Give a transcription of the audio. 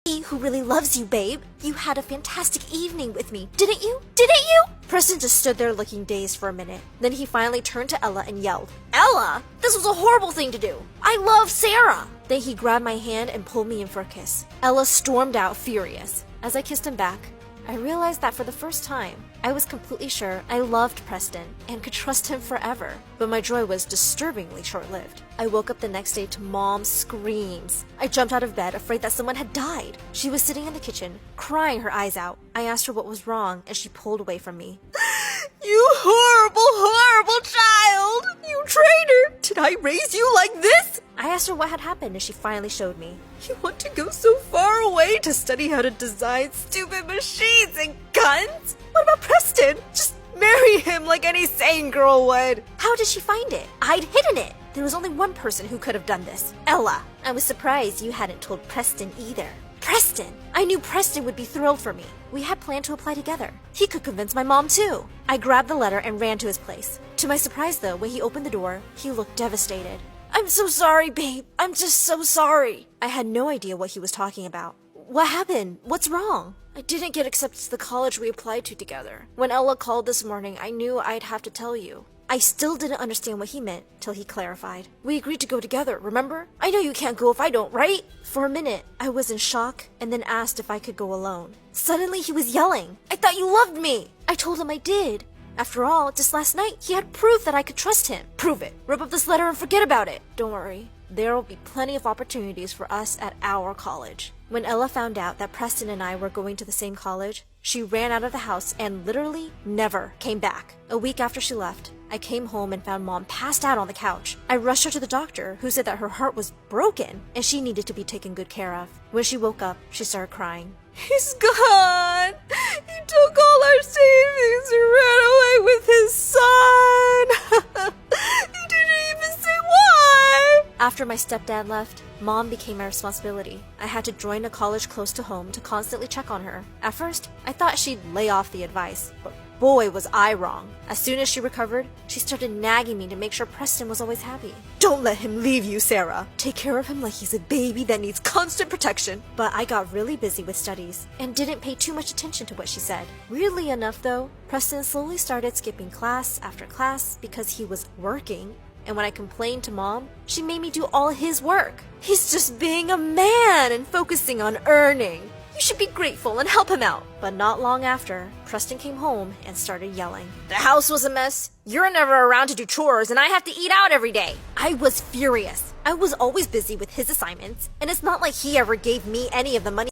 me who really loves you, babe. You had a fantastic evening with me, didn't you? Didn't you? Preston just stood there looking dazed for a minute. Then he finally turned to Ella and yelled, Ella, this was a horrible thing to do. I love Sarah. Then he grabbed my hand and pulled me in for a kiss. Ella stormed out furious. As I kissed him back, I realized that for the first time, I was completely sure I loved Preston and could trust him forever. But my joy was disturbingly short-lived. I woke up the next day to Mom's screams. I jumped out of bed, afraid that someone had died. She was sitting in the kitchen, crying her eyes out. I asked her what was wrong, and she pulled away from me. You horrible, horrible child! You traitor! Did I raise you like this? I asked her what had happened, and she finally showed me. You want to go so far away to study how to design stupid machines and guns? What about Preston? Just marry him like any sane girl would. How did she find it? I'd hidden it. There was only one person who could have done this. Ella. I was surprised you hadn't told Preston either. Preston! I knew Preston would be thrilled for me. We had planned to apply together. He could convince my mom too. I grabbed the letter and ran to his place. To my surprise though, when he opened the door, he looked devastated. I'm so sorry, babe. I'm just so sorry. I had no idea what he was talking about. What happened? What's wrong? I didn't get accepted to the college we applied to together. When Ella called this morning, I knew I'd have to tell you. I still didn't understand what he meant till he clarified. We agreed to go together, remember? I know you can't go if I don't, right? For a minute, I was in shock and then asked if I could go alone. Suddenly, he was yelling, I thought you loved me! I told him I did. After all, just last night, he had proof that I could trust him. Prove it. Rip up this letter and forget about it. Don't worry. There will be plenty of opportunities for us at our college. When Ella found out that Preston and I were going to the same college, she ran out of the house and literally never came back. A week after she left, I came home and found Mom passed out on the couch. I rushed her to the doctor, who said that her heart was broken and she needed to be taken good care of. When she woke up, she started crying. He's gone! He took all our savings and ran away with his son! He didn't even say why! After my stepdad left, Mom became my responsibility. I had to join a college close to home to constantly check on her. At first, I thought she'd lay off the advice, but boy was I wrong. As soon as she recovered, she started nagging me to make sure Preston was always happy. Don't let him leave you, Sarah. Take care of him like he's a baby that needs constant protection. But I got really busy with studies and didn't pay too much attention to what she said. Weirdly enough though, Preston slowly started skipping class after class because he was working. And when I complained to Mom, she made me do all his work. He's just being a man and focusing on earning. You should be grateful and help him out. But not long after, Preston came home and started yelling. The house was a mess. You're never around to do chores and I have to eat out every day. I was furious. I was always busy with his assignments, and it's not like he ever gave me any of the money